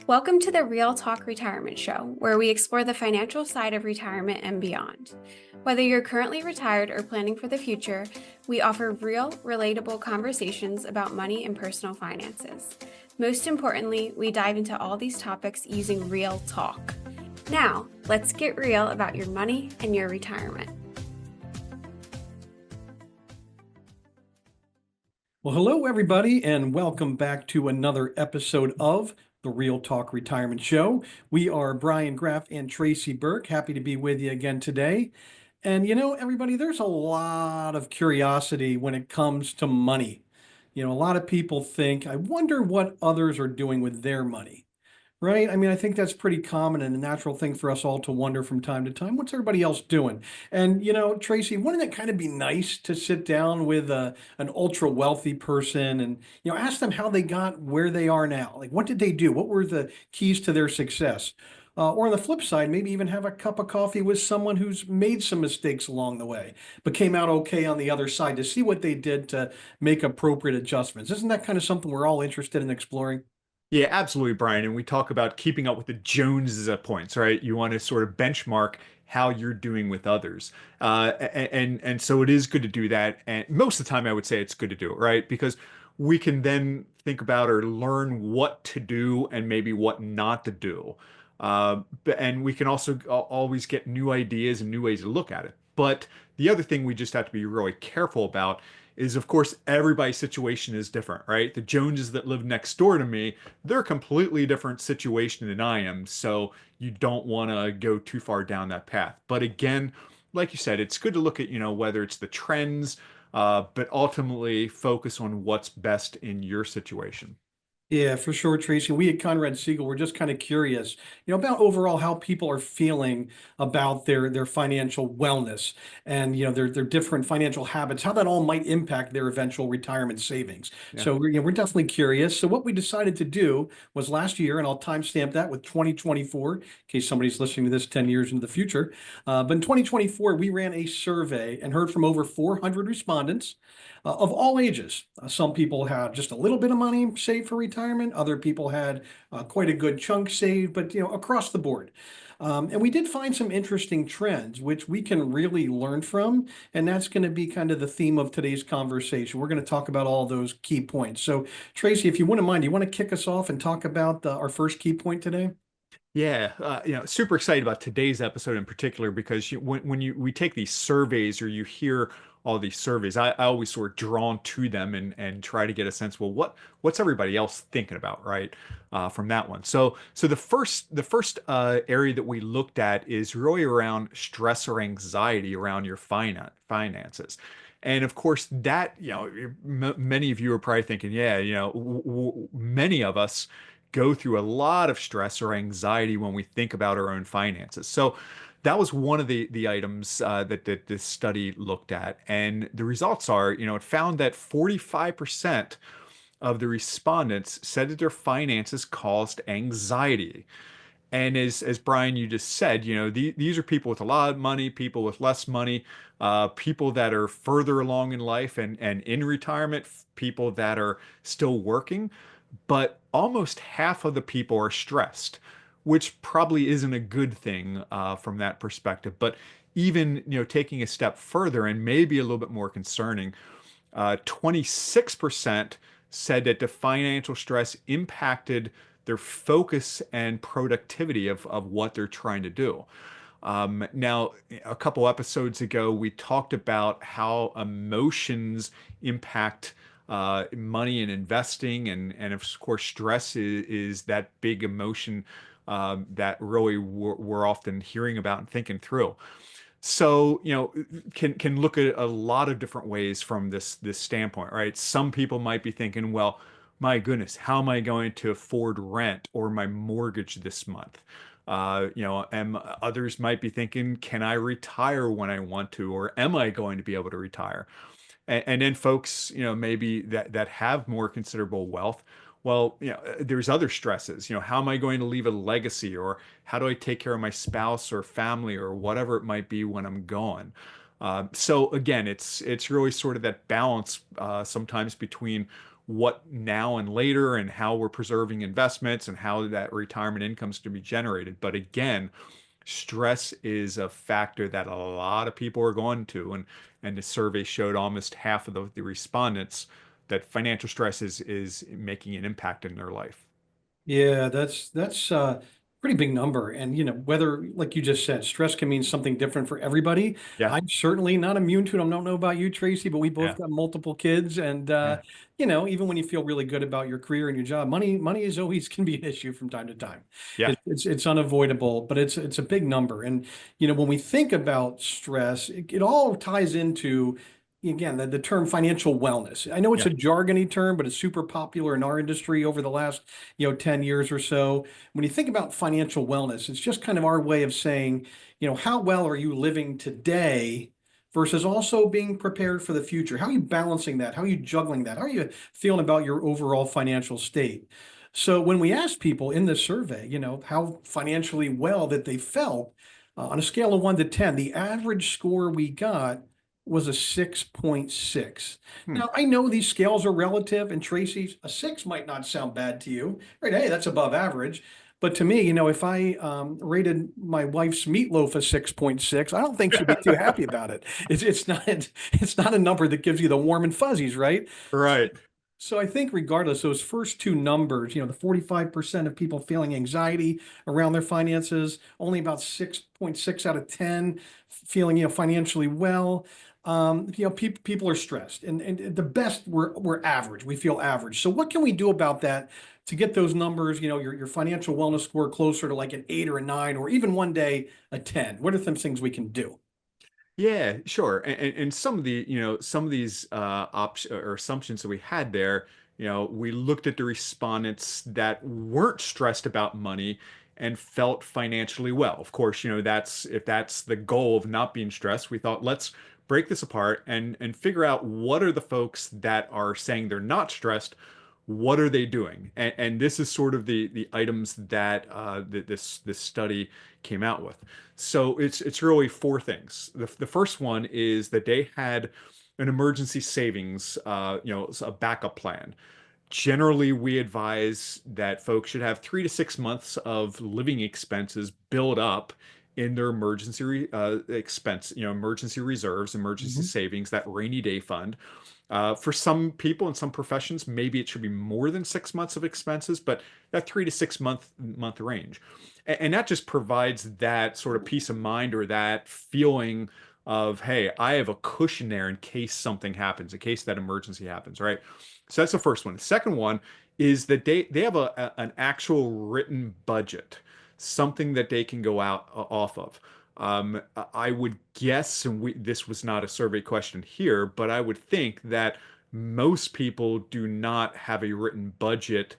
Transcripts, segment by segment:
Welcome to the Real Talk Retirement Show, where we explore the financial side of retirement and beyond. Whether you're currently retired or planning for the future, we offer real, relatable conversations about money and personal finances. Most importantly, we dive into all these topics using real talk. Now, let's get real about your money and your retirement. Well, hello, everybody, and welcome back to another episode of the Real Talk Retirement Show. We are Brian Graff and Tracy Burke. Happy to be with you again today. And everybody, there's a lot of curiosity when it comes to money. A lot of people think, I wonder what others are doing with their money. Right? I mean, I think that's pretty common and a natural thing for us all to wonder from time to time. What's everybody else doing? And, Tracy, wouldn't it kind of be nice to sit down with an ultra wealthy person and, ask them how they got where they are now? Like, what did they do? What were the keys to their success? Or on the flip side, maybe even have a cup of coffee with someone who's made some mistakes along the way, but came out okay on the other side to see what they did to make appropriate adjustments. Isn't that kind of something we're all interested in exploring? Yeah, absolutely, Brian. And we talk about keeping up with the Joneses at points, right? You want to sort of benchmark how you're doing with others. And so it is good to do that. And most of the time, I would say it's good to do it, right? Because we can then think about or learn what to do and maybe what not to do. And we can also always get new ideas and new ways to look at it. But the other thing we just have to be really careful about is, of course, everybody's situation is different, right? The Joneses that live next door to me, they're a completely different situation than I am. So you don't want to go too far down that path. But again, like you said, it's good to look at, whether it's the trends, but ultimately focus on what's best in your situation. Yeah, for sure, Tracy. We at Conrad Siegel, we're just kind of curious, about overall how people are feeling about their financial wellness and their different financial habits, how that all might impact their eventual retirement savings. Yeah. So we're definitely curious. So what we decided to do was last year, and I'll timestamp that with 2024, in case somebody's listening to this 10 years into the future. But in 2024, we ran a survey and heard from over 400 respondents of all ages. Some people had just a little bit of money saved for retirement. Other people had quite a good chunk saved, but across the board. And we did find some interesting trends, which we can really learn from. And that's going to be kind of the theme of today's conversation. We're going to talk about all those key points. So, Tracy, if you wouldn't mind, you want to kick us off and talk about our first key point today? Yeah, super excited about today's episode in particular because when we take these surveys or you hear all these surveys, I always sort of drawn to them and try to get a sense, well, what's everybody else thinking about, right? From that one. So the first area that we looked at is really around stress or anxiety around your finances. And of course, that, many of you are probably thinking, yeah, many of us go through a lot of stress or anxiety when we think about our own finances. So that was one of the items that this study looked at. And the results are, it found that 45% of the respondents said that their finances caused anxiety. And as Brian, you just said, these are people with a lot of money, people with less money, people that are further along in life and in retirement, people that are still working, but almost half of the people are stressed, which probably isn't a good thing from that perspective. But even taking a step further and maybe a little bit more concerning, 26% said that the financial stress impacted their focus and productivity of what they're trying to do. Now, a couple episodes ago, we talked about how emotions impact money and investing, and of course, stress is that big emotion that really we're often hearing about and thinking through. So, can look at a lot of different ways from this standpoint, right? Some people might be thinking, well, my goodness, how am I going to afford rent or my mortgage this month? And others might be thinking, can I retire when I want to, or am I going to be able to retire? And then folks, maybe that have more considerable wealth. Well, there's other stresses. How am I going to leave a legacy, or how do I take care of my spouse or family or whatever it might be when I'm gone? So again, it's really sort of that balance sometimes between what now and later and how we're preserving investments and how that retirement income is to be generated. But again, stress is a factor that a lot of people are going to, and the survey showed almost half of the respondents that financial stress is making an impact in their life. Yeah, that's pretty big number. And whether, like you just said, stress can mean something different for everybody. Yeah, I'm certainly not immune to it. I don't know about you, Tracy, but we both yeah, got multiple kids. And yeah, even when you feel really good about your career and your job, money is always can be an issue from time to time. yeah, It's unavoidable, but it's a big number. And when we think about stress, it all ties into, again, the term financial wellness. I know it's yeah, a jargony term, but it's super popular in our industry over the last 10 years or so. When you think about financial wellness, it's just kind of our way of saying, how well are you living today versus also being prepared for the future? How are you balancing that? How are you juggling that? How are you feeling about your overall financial state? So when we asked people in this survey, how financially well that they felt, on a scale of 1 to 10, the average score we got was a 6.6. hmm, Now, I know these scales are relative, and Tracy, a 6 might not sound bad to you, right? Hey, that's above average. But to me, if I rated my wife's meatloaf a 6.6, I don't think she'd be too happy about it. It's not a number that gives you the warm and fuzzies, right? right. So I think regardless, those first two numbers, the 45% of people feeling anxiety around their finances, only about 6.6 out of 10 feeling, financially well. People are stressed, and the best we're average. We feel average. So what can we do about that to get those numbers, your financial wellness score closer to like an 8 or a 9, or even one day a 10? What are some things we can do? Yeah, sure. And some of some of these options or assumptions that we had there, we looked at the respondents that weren't stressed about money and felt financially well. Of course, that's if that's the goal of not being stressed, we thought let's break this apart and figure out what are the folks that are saying they're not stressed, what are they doing? And this is sort of the items that this study came out with. So it's really four things. The first one is that they had an emergency savings, a backup plan. Generally, we advise that folks should have 3 to 6 months of living expenses built up in their emergency reserves, emergency Mhm. savings, that rainy day fund. For some people in some professions, maybe it should be more than 6 months of expenses, but that 3 to 6 month range, and that just provides that sort of peace of mind or that feeling of, hey, I have a cushion there in case something happens, in case that emergency happens, right? So that's the first one. The second one is that they have an actual written budget, something that they can go out off of. I would guess, and this was not a survey question here, but I would think that most people do not have a written budget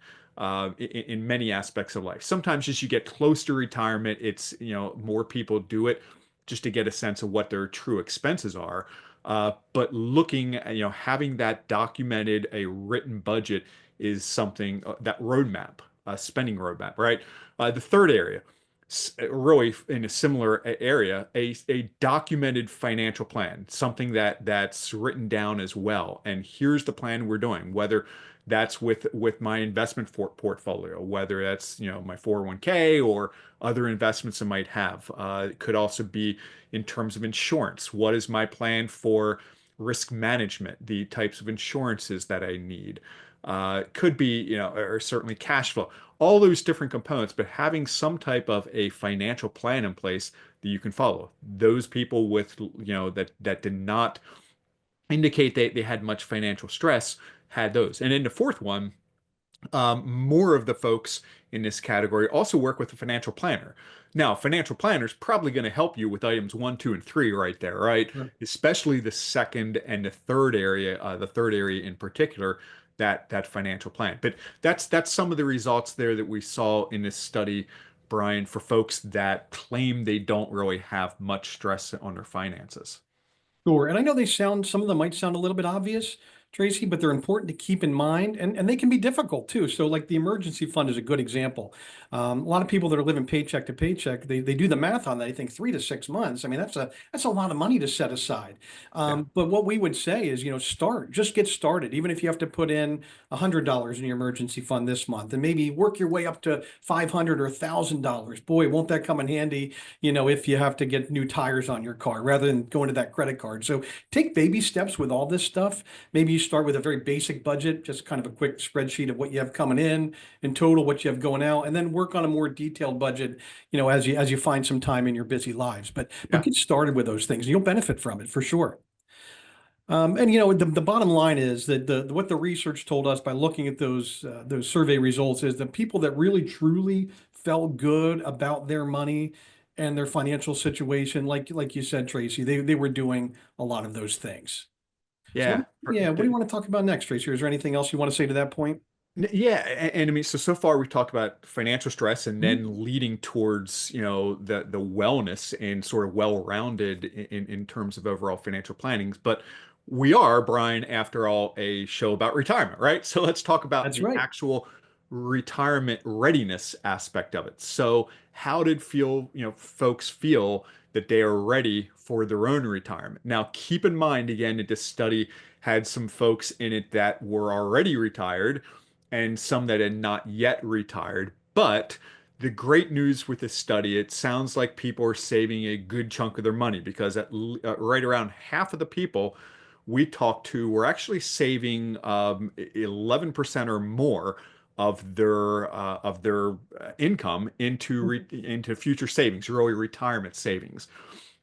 in many aspects of life. Sometimes as you get close to retirement, it's, more people do it just to get a sense of what their true expenses are. But looking at, having that documented, a written budget is something, that roadmap, spending roadmap, right? The third area, really in a similar area, a documented financial plan, something that's written down as well. And here's the plan we're doing, whether that's with my investment portfolio, whether that's my 401k or other investments I might have. It could also be in terms of insurance. What is my plan for risk management? The types of insurances that I need. Could be, or certainly cash flow, all those different components, but having some type of a financial plan in place that you can follow. Those people with, that did not indicate they had much financial stress had those. And then the fourth one, more of the folks in this category also work with a financial planner. Now, financial planner is probably going to help you with items one, two, and three right there, right? Sure. Especially the second and the third area in particular, that financial plan. But that's some of the results there that we saw in this study, Brian, for folks that claim they don't really have much stress on their finances. Sure. And I know some of them might sound a little bit obvious, Tracy, but they're important to keep in mind, and they can be difficult too. So, like the emergency fund is a good example. A lot of people that are living paycheck to paycheck, they do the math on that. I think 3 to 6 months. I mean, that's a lot of money to set aside. Yeah. But what we would say is, just get started. Even if you have to put in $100 in your emergency fund this month, and maybe work your way up to 500 or $1,000. Boy, won't that come in handy? If you have to get new tires on your car rather than going to that credit card. So take baby steps with all this stuff. Maybe you start with a very basic budget, just kind of a quick spreadsheet of what you have coming in total, what you have going out, and then work on a more detailed budget, as you find some time in your busy lives. But Yeah. get started with those things. You'll benefit from it for sure. And the bottom line is that what the research told us by looking at those survey results is that people that really truly felt good about their money and their financial situation, like you said, Tracy, they were doing a lot of those things. So Yeah. what do you want to talk about next, Tracy? Is there anything else you want to say to that point? Yeah, and I mean, so far we've talked about financial stress and Mhm. then leading towards, the wellness and sort of well-rounded in terms of overall financial plannings. But we are, Brian, after all, a show about retirement, right? So let's talk about That's the right. actual retirement readiness aspect of it. So how did folks feel that they are ready for their own retirement? Now, keep in mind again that this study had some folks in it that were already retired and some that had not yet retired. But the great news with this study, it sounds like people are saving a good chunk of their money because right around half of the people we talked to were actually saving 11% or more of their income into future savings, early retirement savings.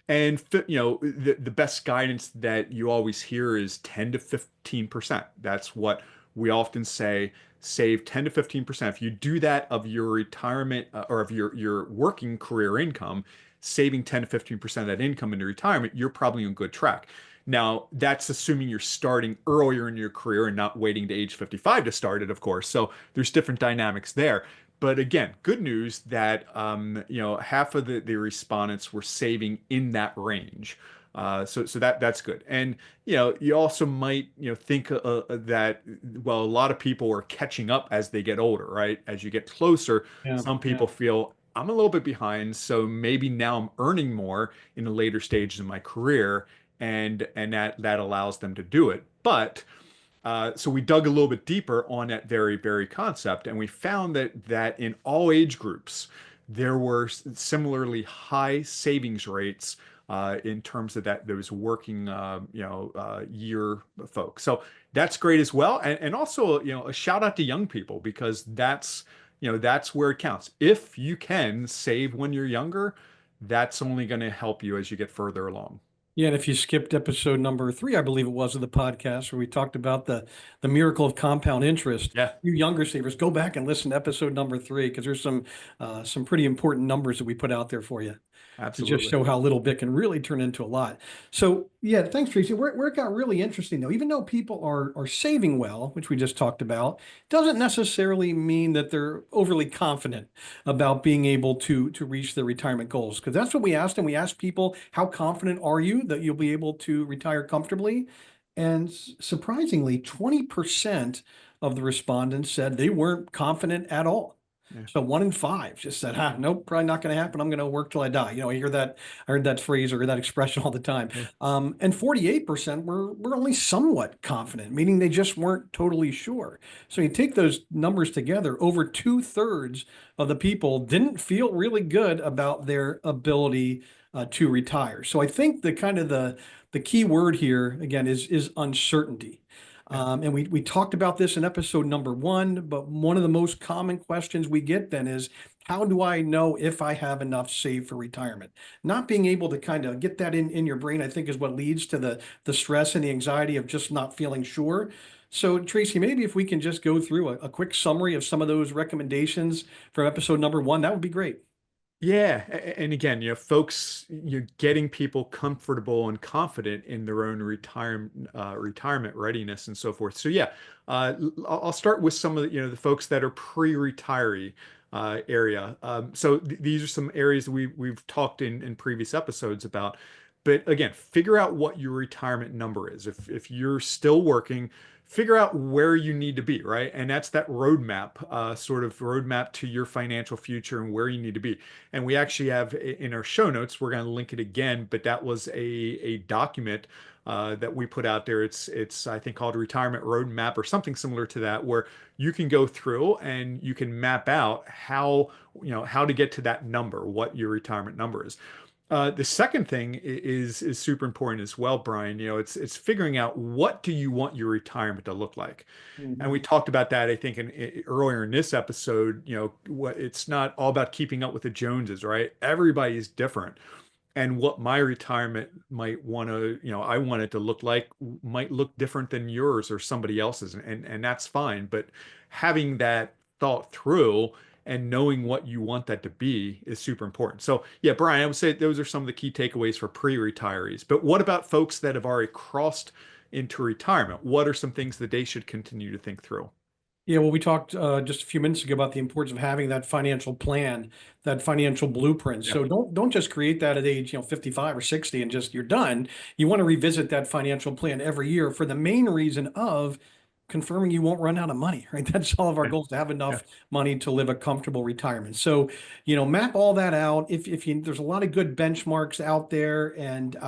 And the best guidance that you always hear is 10 to 15%. That's what we often say, save 10 to 15%. If you do that of your retirement or of your working career income, saving 10 to 15% of that income into retirement, you're probably on good track. Now, that's assuming you're starting earlier in your career and not waiting to age 55 to start it, of course. So there's different dynamics there. But again, good news that half of the respondents were saving in that range. So that's good. And you also might think that well, a lot of people are catching up as they get older, right? As you get closer, Yeah, some yeah. people feel I'm a little bit behind, so maybe now I'm earning more in the later stages of my career, and that allows them to do it. But so we dug a little bit deeper on that very, very concept, and we found that in all age groups, there were similarly high savings rates in terms of those working, year folks. So that's great as well, and also, a shout out to young people because that's where it counts. If you can save when you're younger, that's only going to help you as you get further along. Yeah, and if you skipped episode number 3, I believe it was, of the podcast where we talked about the miracle of compound interest, Yeah, you younger savers, go back and listen to episode number 3 because there's some pretty important numbers that we put out there for you to just absolutely. show how little bit can really turn into a lot. So yeah, thanks, Tracy. Where it got really interesting though, even though people are saving well, which we just talked about, doesn't necessarily mean that they're overly confident about being able to reach their retirement goals. Because that's what we asked, and we asked people, how confident are you that you'll be able to retire comfortably? And surprisingly, 20% of the respondents said they weren't confident at all. Yeah. So 1 in 5 just said, nope, probably not going to happen. I'm going to work till I die. I heard that phrase or that expression all the time. Yeah. And 48% were only somewhat confident, meaning they just weren't totally sure. So you take those numbers together, over 2/3 of the people didn't feel really good about their ability to retire. So I think the key word here again is uncertainty. Yeah. And we talked about this in episode number 1, but one of the most common questions we get then is, how do I know if I have enough saved for retirement? Not being able to kind of get that in your brain, I think, is what leads to the stress and the anxiety of just not feeling sure. So Tracy, maybe if we can just go through a quick summary of some of those recommendations from episode number 1, that would be great. Yeah, and again, folks, you're getting people comfortable and confident in their own retirement readiness and so forth. So yeah, I'll start with some of the folks that are pre-retiree area. So these are some areas that we've talked in previous episodes about. But again, figure out what your retirement number is. If you're still working, figure out where you need to be, right? And that's that roadmap, sort of roadmap to your financial future and where you need to be. And we actually have in our show notes, we're going to link it again, but that was a document that we put out there. It's I think called a retirement roadmap or something similar to that, where you can go through and you can map out how to get to that number, what your retirement number is. The second thing is super important as well, Brian. It's figuring out what do you want your retirement to look like. And we Mhm. talked about that, I think, earlier in this episode. It's not all about keeping up with the Joneses, right? Everybody's different, and what my retirement might want to, I want it to look like might look different than yours or somebody else's, and that's fine. But having that thought through and knowing what you want that to be is super important. So yeah, Brian, I would say those are some of the key takeaways for pre-retirees. But what about folks that have already crossed into retirement? What are some things that they should continue to think through? Yeah, well, we talked just a few minutes ago about the importance of having that financial plan, that financial blueprint. Yeah. So don't just create that at age, 55 or 60 and just you're done. You want to revisit that financial plan every year for the main reason of confirming you won't run out of money, right? That's all of our Yeah. goals, to have Yeah. enough money to live a comfortable retirement. So, map all that out. If you there's a lot of good benchmarks out there and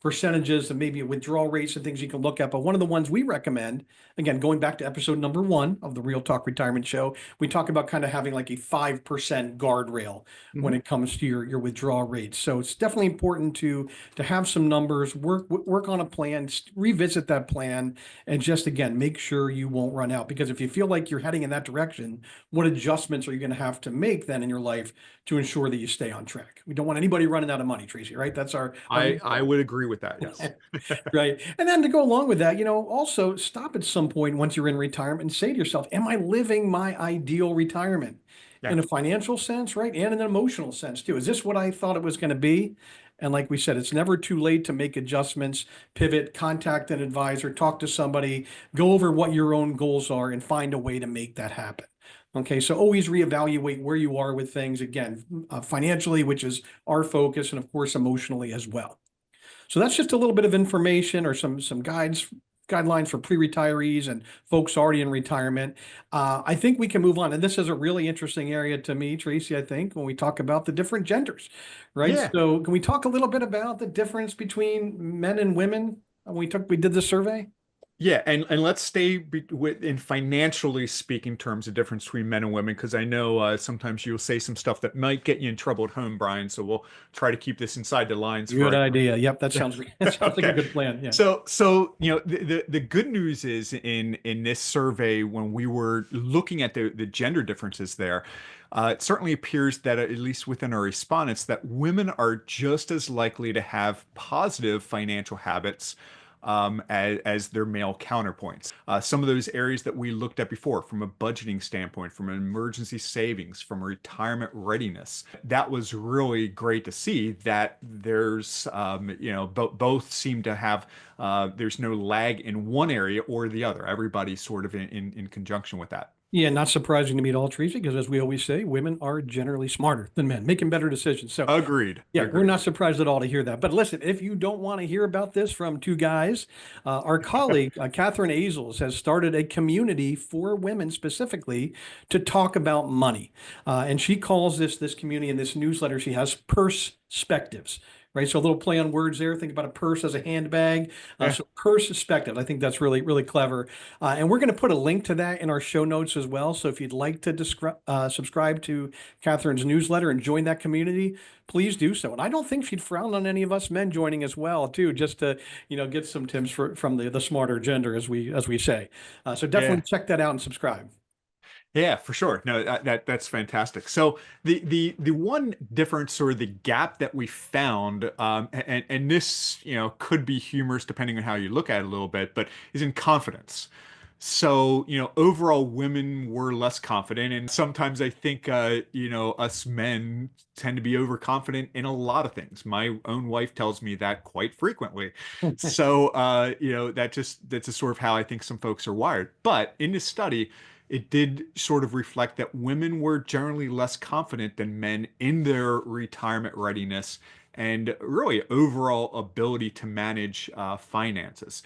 percentages and maybe withdrawal rates and things you can look at. But one of the ones we recommend, again, going back to episode number 1 of the Real Talk Retirement Show, we talk about kind of having like a 5% guardrail when Mhm. it comes to your withdrawal rates. So it's definitely important to have some numbers, work on a plan, revisit that plan, and just again make sure you won't run out. Because if you feel like you're heading in that direction, what adjustments are you going to have to make then in your life to ensure that you stay on track? We don't want anybody running out of money, Tracy, right? That's our main I goal. would agree with that. Yes. Right. And then to go along with that, also stop at some point once you're in retirement and say to yourself, am I living my ideal retirement Yeah. in a financial sense, right? And in an emotional sense too? Is this what I thought it was going to be? And like we said, it's never too late to make adjustments, pivot, contact an advisor, talk to somebody, go over what your own goals are and find a way to make that happen. Okay, so always reevaluate where you are with things again, financially, which is our focus, and of course, emotionally as well. So that's just a little bit of information or some guidelines for pre-retirees and folks already in retirement. I think we can move on, and this is a really interesting area to me, Tracy. I think when we talk about the different genders, right? Yeah. So can we talk a little bit about the difference between men and women? We did the survey. Yeah, and let's stay in financially speaking terms, the difference between men and women, because I know sometimes you'll say some stuff that might get you in trouble at home, Brian. So we'll try to keep this inside the lines for Good our. idea. Yep, that sounds like a Okay. good plan. Yeah. So the good news is in this survey when we were looking at the gender differences there, it certainly appears that at least within our respondents that women are just as likely to have positive financial habits as their male counterpoints. Some of those areas that we looked at before, from a budgeting standpoint, from an emergency savings, from retirement readiness, that was really great to see that there's, both seem to have, there's no lag in one area or the other. Everybody's sort of in conjunction with that. Yeah, not surprising to me at all, Tracy, because as we always say, women are generally smarter than men, making better decisions. So Agreed. yeah, we're Agreed. not surprised at all to hear that. But listen, if you don't want to hear about this from two guys, our colleague, Catherine Azels, has started a community for women specifically to talk about money. And she calls this community in this newsletter, she has perspectives. Right. So a little play on words there. Think about a purse as a handbag. Yeah. So perspective. I think that's really, really clever. And we're going to put a link to that in our show notes as well. So if you'd like to subscribe to Catherine's newsletter and join that community, please do so. And I don't think she'd frown on any of us men joining as well, too, just to get some tips from the smarter gender, as we say. So Yeah. definitely check that out and subscribe. Yeah, for sure. No, that's fantastic. So the one difference or the gap that we found, and this could be humorous depending on how you look at it a little bit, but is in confidence. So overall, women were less confident, and sometimes I think us men tend to be overconfident in a lot of things. My own wife tells me that quite frequently. So that's just sort of how I think some folks are wired. But in this study, it did sort of reflect that women were generally less confident than men in their retirement readiness and really overall ability to manage finances.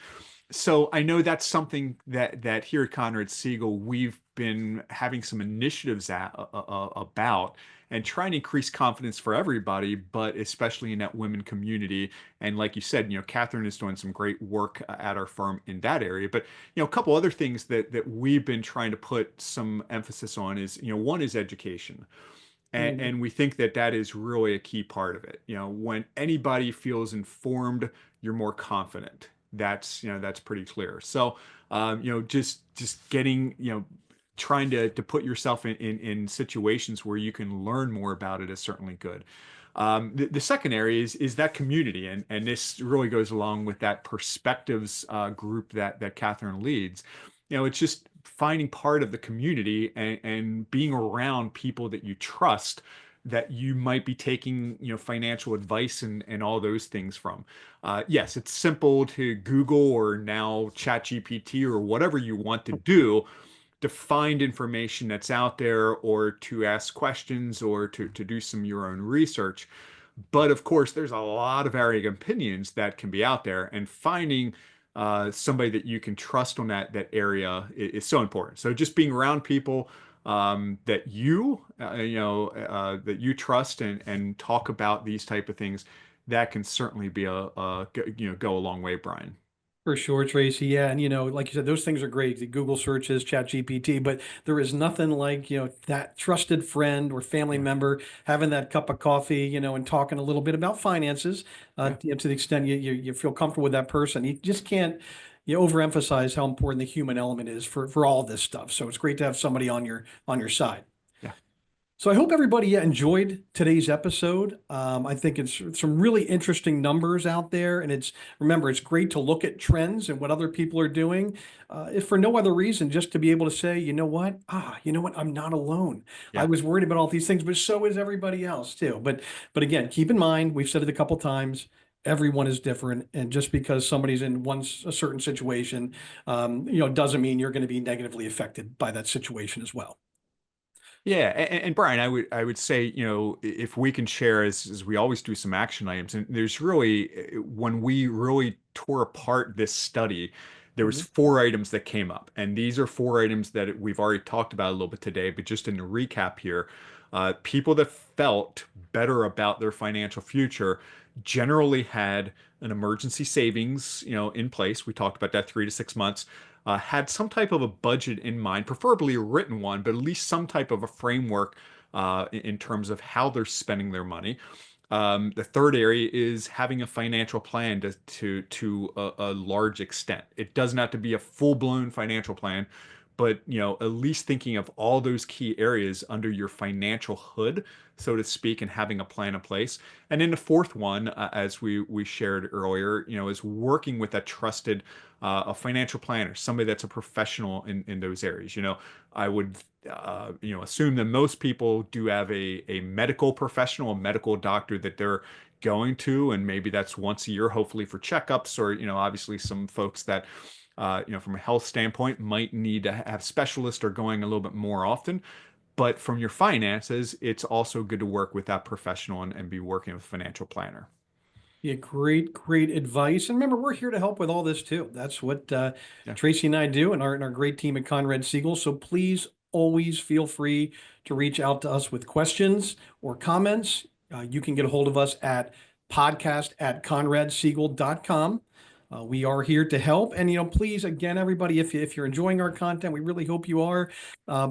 So I know that's something that here at Conrad Siegel we've been having some initiatives about and trying to increase confidence for everybody, but especially in that women community. And like you said, Catherine is doing some great work at our firm in that area. But a couple other things that we've been trying to put some emphasis on is one is education. Mhm. And we think that that is really a key part of it. When anybody feels informed, you're more confident. That's pretty clear. So, just getting, trying to put yourself in situations where you can learn more about it is certainly good. The second area is that community, and this really goes along with that perspectives group that Catherine leads. It's just finding part of the community and being around people that you trust that you might be taking financial advice and all those things from. Yes, it's simple to Google or now ChatGPT or whatever you want to do to find information that's out there or to ask questions or to do some your own research. But of course, there's a lot of varying opinions that can be out there, and finding somebody that you can trust on that area is so important. So just being around people that you trust and talk about these type of things, that can certainly be go a long way, Brian. For sure, Tracy. Yeah. And, like you said, those things are great. The Google searches, Chat GPT, but there is nothing like, that trusted friend or family Yeah, member having that cup of coffee, and talking a little bit about finances, yeah. to the extent you feel comfortable with that person. You just can't, overemphasize how important the human element is for all this stuff. So it's great to have somebody on your side. Yeah. So I hope everybody enjoyed today's episode. I think it's some really interesting numbers out there, and remember, it's great to look at trends and what other people are doing, if for no other reason, just to be able to say, you know what, I'm not alone. I Yeah. was worried about all these things, but so is everybody else too. But again, keep in mind, we've said it a couple times. Everyone is different, and just because somebody's in a certain situation, doesn't mean you're going to be negatively affected by that situation as well. Yeah, and Brian, I would say, if we can share as we always do some action items, and there's really when we really tore apart this study, there was Mhm. 4 items that came up, and these are 4 items that we've already talked about a little bit today, but just in the recap here, people that felt better about their financial future generally had an emergency savings, in place. We talked about that 3 to 6 months, had some type of a budget in mind, preferably a written one, but at least some type of a framework in terms of how they're spending their money. The third area is having a financial plan to a large extent. It doesn't have to be a full-blown financial plan, but at least thinking of all those key areas under your financial hood, so to speak, and having a plan in place. And then the fourth one, as we shared earlier, is working with a trusted a financial planner, somebody that's a professional in those areas. I would assume that most people do have a medical professional, a medical doctor that they're going to, and maybe that's once a year, hopefully for checkups, or obviously some folks that from a health standpoint might need to have specialists or going a little bit more often. But from your finances, it's also good to work with that professional and be working with a financial planner. Yeah, great, great advice. And remember, we're here to help with all this too. That's what Yeah. Tracy and I do, and our great team at Conrad Siegel. So please always feel free to reach out to us with questions or comments. You can get a hold of us at podcast@conradsiegel.com. We are here to help. And, please, again, everybody, if you're enjoying our content, we really hope you are.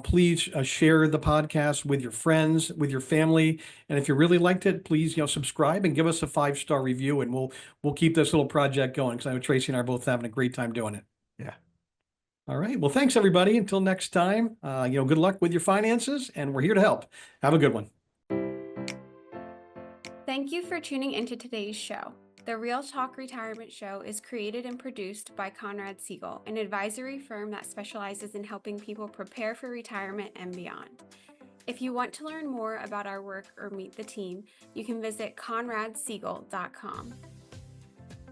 Please share the podcast with your friends, with your family. And if you really liked it, please, subscribe and give us a 5-star review, and we'll keep this little project going, because I know Tracy and I are both having a great time doing it. Yeah. All right. Well, thanks everybody. Until next time, good luck with your finances, and we're here to help. Have a good one. Thank you for tuning into today's show. The Real Talk Retirement Show is created and produced by Conrad Siegel, an advisory firm that specializes in helping people prepare for retirement and beyond. If you want to learn more about our work or meet the team, you can visit conradsiegel.com.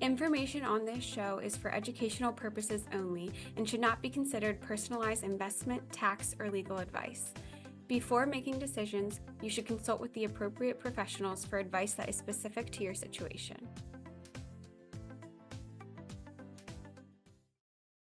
Information on this show is for educational purposes only and should not be considered personalized investment, tax, or legal advice. Before making decisions, you should consult with the appropriate professionals for advice that is specific to your situation.